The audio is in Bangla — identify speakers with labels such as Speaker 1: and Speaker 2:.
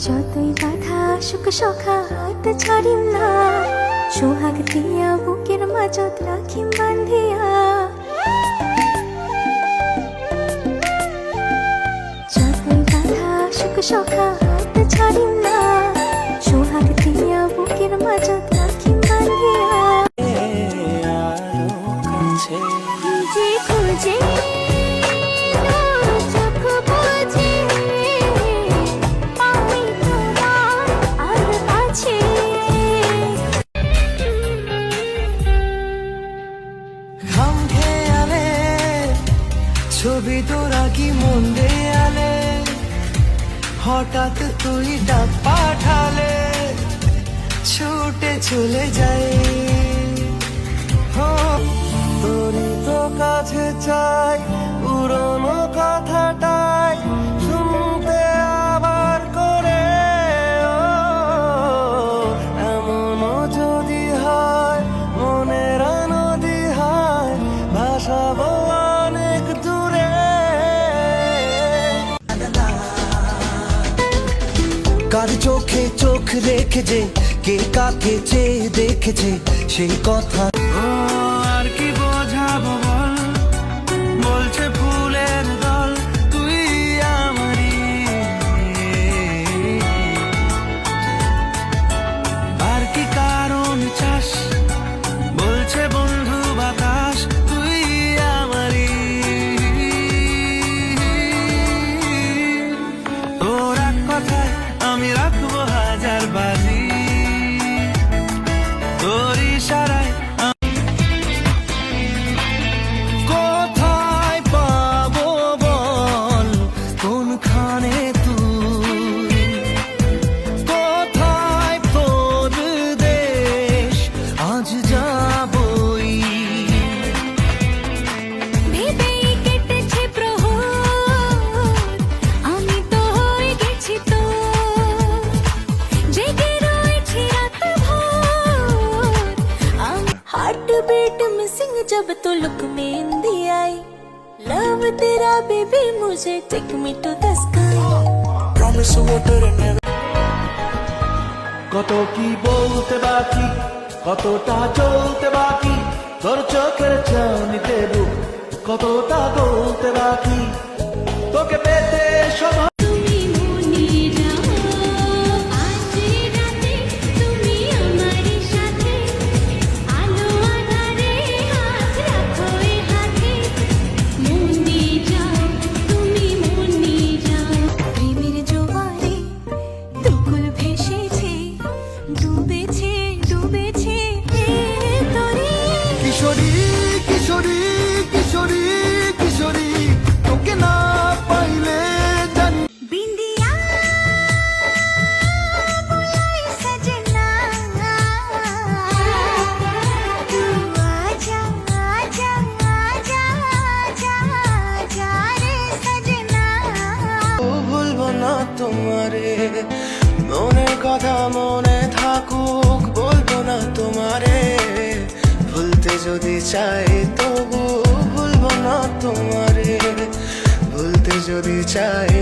Speaker 1: যতই বাধা সুখ সখা হাত ছাড়িম না, সোহাগ দিয়া বুকের মাঝত রাখিম বান্ধিয়া। যতই বাধা সুখ সখা হাত ছাড়িম না, সোহাগ দিয়া বুকের মাঝত রাখিম বান্ধিয়া। খুঁজে খুঁজে
Speaker 2: ছবি তোরা কি মন দেয়ালে, হঠাৎ তুই ডাক পাঠালে ছুটে চলে যাই। তোরই তো কাছে চাই পুরনো কথাটাই শুনতে আবার করে। এমনও যদি হয় মনের নদী হয় ভাসাবো অনেক দূরে। কার চোখে চোখ রেখেছে, কে কাকে চেয়ে দেখেছে সেই কথা আর কি বোঝাবো বল। বলছে ফুলের দল তুই আমারই, আর কি কারণ চাস বলছে বন্ধু বাতাস তুই আমারই। তোর এক কথায় আমি রাখবো হাজার বাজি, তোর ইশারায়। কোথায় পাবো বল কোনখানে তুই, কোথায় তোর দেশ আজ যাবই।
Speaker 1: ভেবেই কেটেছে প্রহর, আমি তো হয়ে গেছি তো, জেগে রয়েছি রাত ভোর। हार्ट बीट मिसिंग जब तो look me in the eye, love तेरा बेबी मुझे take me to the sky.
Speaker 2: Promise water and never। কত কি বলতে বাকি, কতটা চলতে বাকি, তোর চোখের চাউনিতে বুক কতটা বলতে বাকি, তোকে পেতে সব।
Speaker 1: তুমি মনে যাও আজ রাতে, তুমি আমার সাথে আলো আঁধারে হাত রাখো এ হাতে। মনে যাও তুমি মনে যাও, প্রেমের জোয়ারে দুকুল ভেসেছে, ডুবেছে ডুবেছে তোরে।
Speaker 2: কিশোরী কিশোরী কিশোরী কিশোরী তোকে না পাইলে জানি।
Speaker 1: बिंदिया बुलाए सजना, तू आजा आजा आजा आजा आजा रे सजना।
Speaker 2: ভুলবো না তোমারে, মনের কথা মনে থাকুক বলবো না তোমারে। ভুলতে যদি চাই তবু ভুলবো না তোমারে, ভুলতে যদি চাই